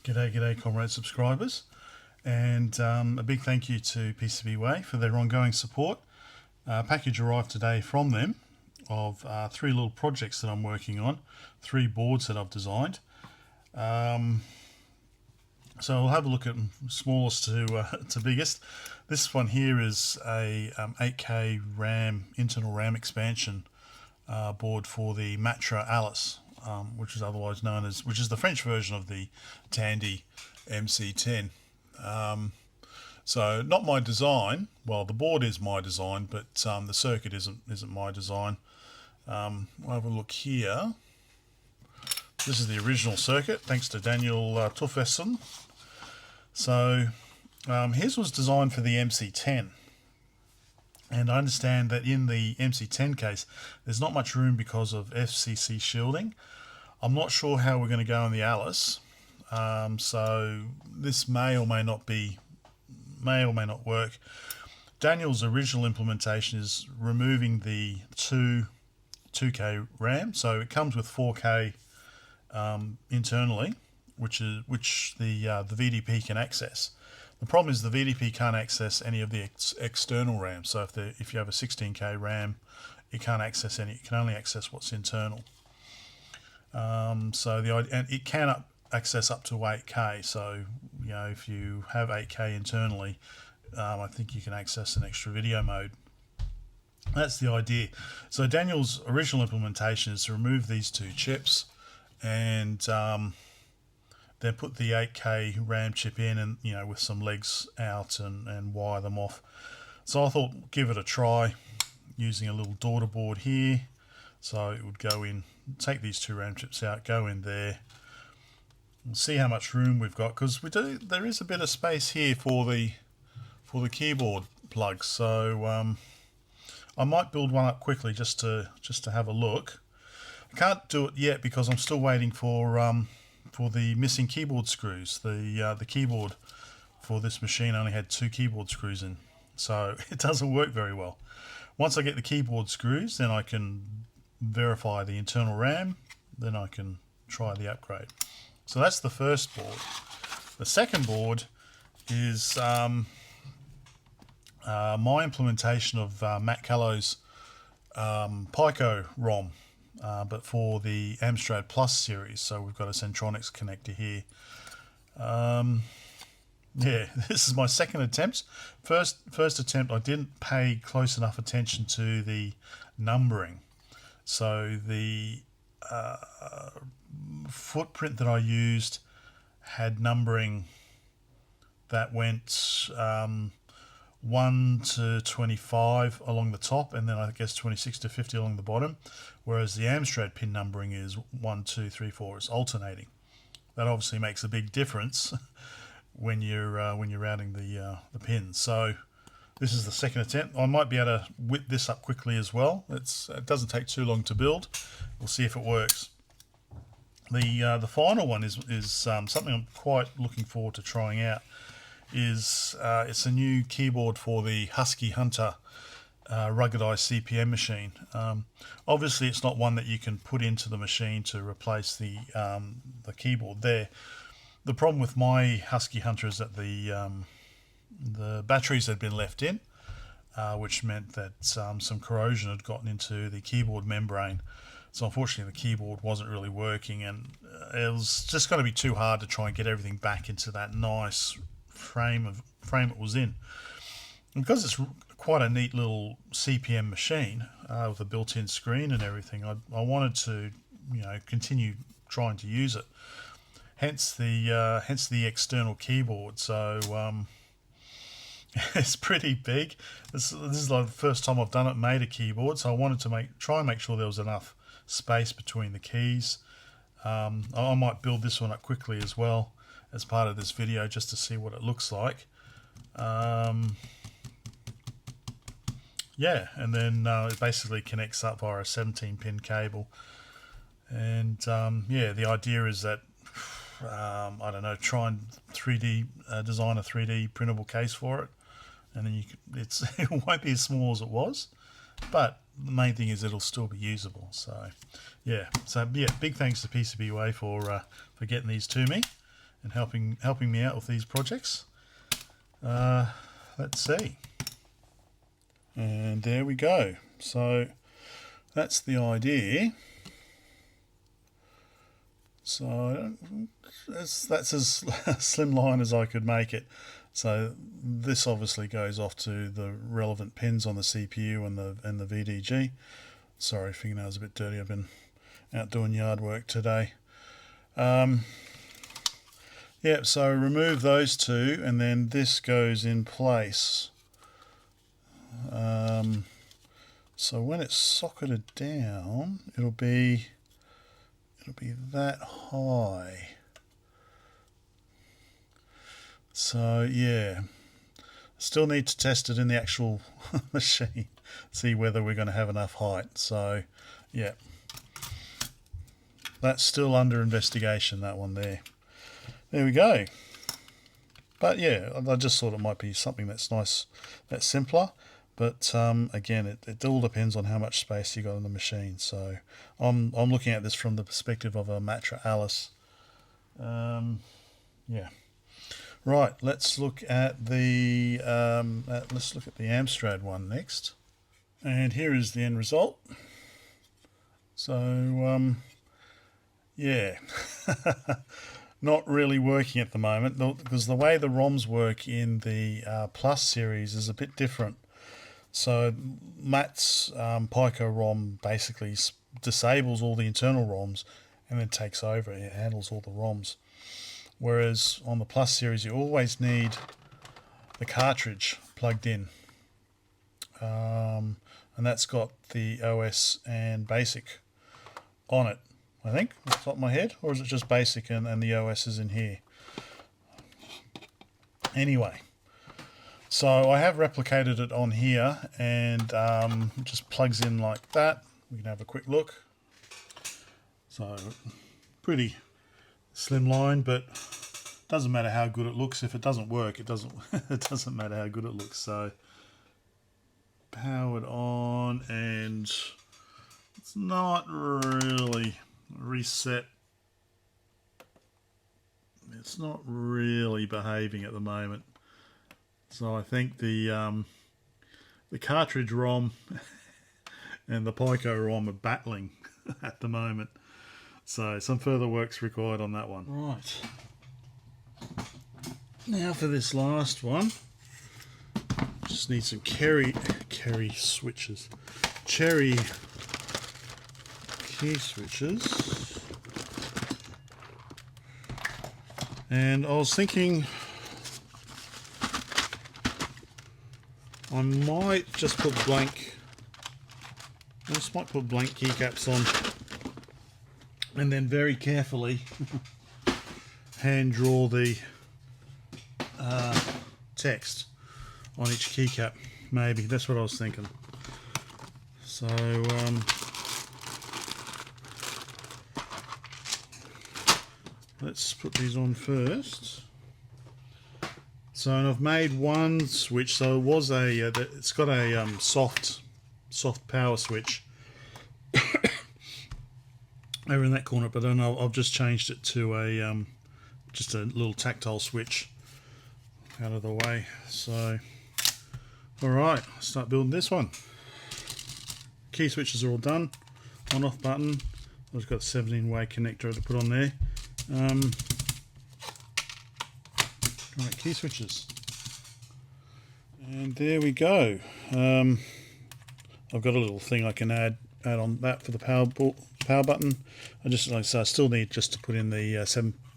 G'day comrade subscribers, and a big thank you to PCBWay for their ongoing support. A package arrived today from them of three little projects that I'm working on, three boards that I've designed. So I'll have a look at smallest to biggest. This one here is a 8K RAM, internal RAM expansion board for the Matra Alice, which is otherwise known as, which is the French version of the Tandy MC10. So not my design. Well, the board is my design, but the circuit isn't my design. I'll have a look here. This is the original circuit, thanks to Daniel Tuffeson. So his was designed for the MC10. And I understand that in the MC10 case, there's not much room because of FCC shielding. I'm not sure how we're going to go in the Alice. So this may or may not work. Daniel's original implementation is removing the 2K RAM. So it comes with 4K internally, which the VDP can access. The problem is the VDP can't access any of the external RAM. So if you have a 16K RAM, it can't access any. It can only access what's internal. And it can access up to 8K. So if you have 8K internally, I think you can access an extra video mode. That's the idea. So Daniel's original implementation is to remove these two chips and then put the 8K RAM chip in, and with some legs out and wire them off. So I thought give it a try using a little daughter board here. So it would go in, take these two RAM chips out, go in there. We'll see how much room we've got, because there is a bit of space here for the keyboard plugs. So I might build one up quickly just to have a look. I can't do it yet because I'm still waiting for the missing keyboard screws. The keyboard for this machine only had 2 keyboard screws in, so it doesn't work very well. Once I get the keyboard screws, then I can verify the internal RAM, then I can try the upgrade. So that's the first board. The second board is my implementation of Matt Callow's Pico ROM, but for the Amstrad Plus series. So we've got a Centronics connector here. Yeah, this is my second attempt. First attempt, I didn't pay close enough attention to the numbering. So the footprint that I used had numbering that went 1 to 25 along the top, and then I guess 26 to 50 along the bottom, whereas the Amstrad pin numbering is 1, 2, 3, 4. It's alternating. That obviously makes a big difference when you're routing the pins. So this is the second attempt. I might be able to whip this up quickly as well. It doesn't take too long to build. We'll see if it works. The final one is something I'm quite looking forward to trying out. It's a new keyboard for the Husky Hunter ruggedized CPM machine. Obviously, it's not one that you can put into the machine to replace the keyboard there. The problem with my Husky Hunter is that the batteries had been left in, which meant that some corrosion had gotten into the keyboard membrane. So unfortunately, the keyboard wasn't really working, and it was just going to be too hard to try and get everything back into that nice frame it was in. And because it's quite a neat little CPM machine with a built-in screen and everything, I wanted to continue trying to use it. Hence the external keyboard. So it's pretty big. This is like the first time I've done it, made a keyboard. So I wanted to try and make sure there was enough space between the keys. I might build this one up quickly as well as part of this video, just to see what it looks like. Yeah, and then it basically connects up via a 17-pin cable. And yeah, the idea is that I don't know, try and 3D design a 3D printable case for it, and then it won't be as small as it was, but the main thing is it'll still be usable. So yeah, big thanks to PCBWay for getting these to me. and helping me out with these projects. Let's see. And there we go. So that's the idea. So that's as slim line as I could make it. So this obviously goes off to the relevant pins on the CPU and the VDG. Sorry, fingernails a bit dirty. I've been out doing yard work today. Yeah, so remove those two, and then this goes in place. So when it's socketed down, it'll be that high. So yeah, still need to test it in the actual machine, see whether we're going to have enough height. So yeah, that's still under investigation, that one there. There we go. But yeah, I just thought it might be something that's nice, that's simpler. But again, it all depends on how much space you got on the machine. So I'm looking at this from the perspective of a Matra Alice. Yeah. Right. Let's look at the Amstrad one next. And here is the end result. So yeah. Not really working at the moment, because the way the ROMs work in the Plus series is a bit different. So Matt's Pico ROM basically disables all the internal ROMs and then takes over. It handles all the ROMs. Whereas on the Plus series, you always need the cartridge plugged in. And that's got the OS and BASIC on it, I think, off the top of my head. Or is it just BASIC and the OS is in here? Anyway. So I have replicated it on here, and it just plugs in like that. We can have a quick look. So pretty slim line, but doesn't matter how good it looks. If it doesn't work, it doesn't it doesn't matter how good it looks. So powered on, and it's not really reset. It's not really behaving at the moment. So I think the cartridge ROM and the Pico ROM are battling at the moment. So some further work's required on that one. Right. Now for this last one. Just need some cherry switches. Cherry key switches. And I was thinking I might just put blank keycaps on, and then very carefully hand draw the text on each keycap. Maybe that's what I was thinking. So let's put these on first. So, and I've made one switch. So it was it's got a soft power switch over in that corner, but then I've just changed it to a just a little tactile switch out of the way. So, all right, I'll start building this one. Key switches are all done. On/off button. I've got a 17-way connector to put on there. Right, key switches, and there we go. I've got a little thing I can add on that for the power button. I just, like I say, I still need just to put in the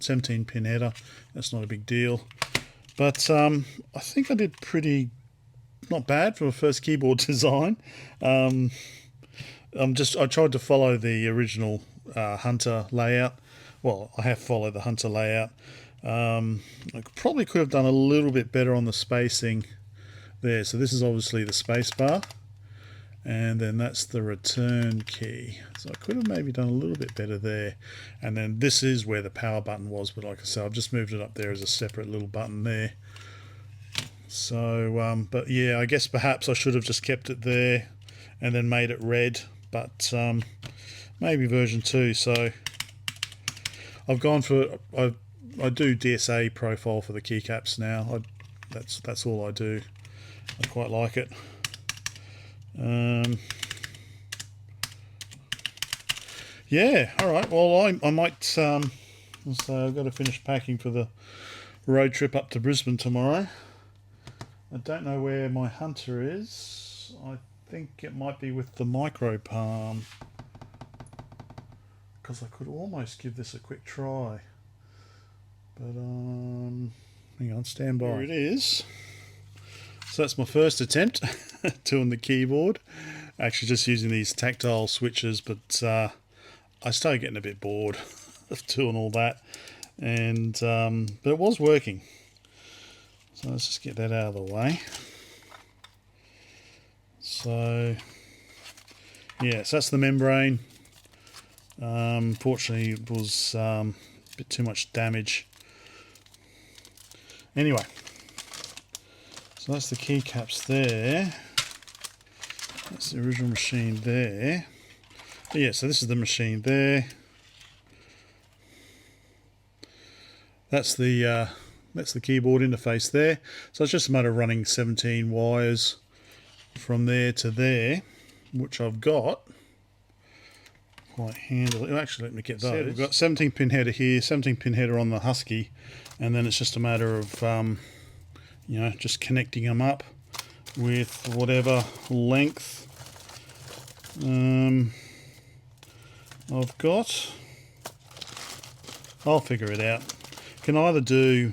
17 pin header. That's not a big deal, but I think I did pretty not bad for a first keyboard design. I tried to follow the original Hunter layout. Well, I have followed the Hunter layout. I probably could have done a little bit better on the spacing there. So this is obviously the space bar, and then that's the return key. So I could have maybe done a little bit better there. And then this is where the power button was, but like I said, I've just moved it up there as a separate little button there. So, but yeah, I guess perhaps I should have just kept it there and then made it red, but maybe version 2. So I've I do DSA profile for the keycaps now. That's all I do. I quite like it. Yeah, alright, well I might, so I've got to finish packing for the road trip up to Brisbane tomorrow. I don't know where my Hunter is. I think it might be with the Micro Palm, because I could almost give this a quick try. But hang on, stand by. Here it is. So that's my first attempt doing the keyboard. Actually just using these tactile switches, but I started getting a bit bored of doing all that. And but it was working. So let's just get that out of the way. So yeah, so that's the membrane. Fortunately it was a bit too much damage. Anyway, so that's the keycaps there. That's the original machine there. But yeah, so this is the machine there. That's the keyboard interface there. So it's just a matter of running 17 wires from there to there, which I've got quite handily. Actually, let me get those. So we've got 17 pin header here, 17 pin header on the Husky, and then it's just a matter of you know, just connecting them up with whatever length I've got. I'll figure it out. Can either do,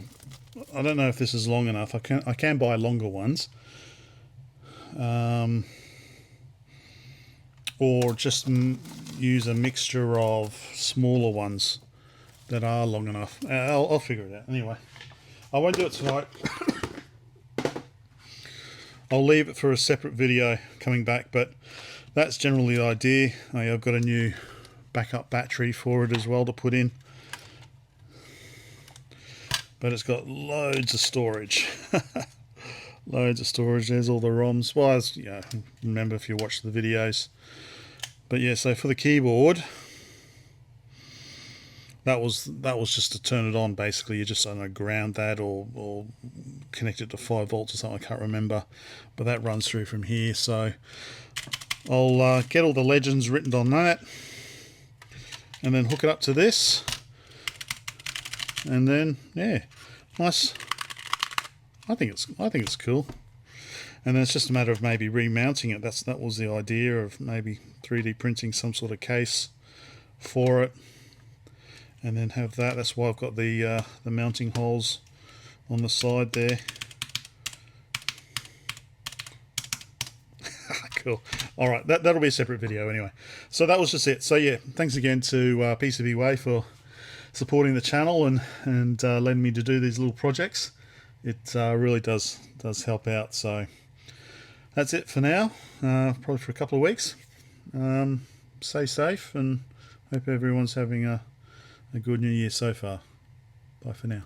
I don't know if this is long enough. I can buy longer ones, or just use a mixture of smaller ones that are long enough. I'll figure it out. Anyway, I won't do it tonight. I'll leave it for a separate video coming back, but that's generally the idea. I've got a new backup battery for it as well to put in, but it's got loads of storage. Loads of storage. There's all the ROMs. Well, as you know, remember if you watch the videos. But yeah, so for the keyboard, that was just to turn it on. Basically, you just, I don't know, ground that or connect it to 5 volts or something. I can't remember, but that runs through from here. So I'll get all the legends written on that, and then hook it up to this, and then yeah, nice. I think it's cool. And then it's just a matter of maybe remounting it. That was the idea, of maybe 3D printing some sort of case for it, and then have that. That's why I've got the mounting holes on the side there. Cool. All right, that'll be a separate video anyway. So that was just it. So yeah, thanks again to PCBWay for supporting the channel and letting me to do these little projects. It really does help out. So that's it for now. Probably for a couple of weeks. Stay safe, and hope everyone's having a good new year so far. Bye for now.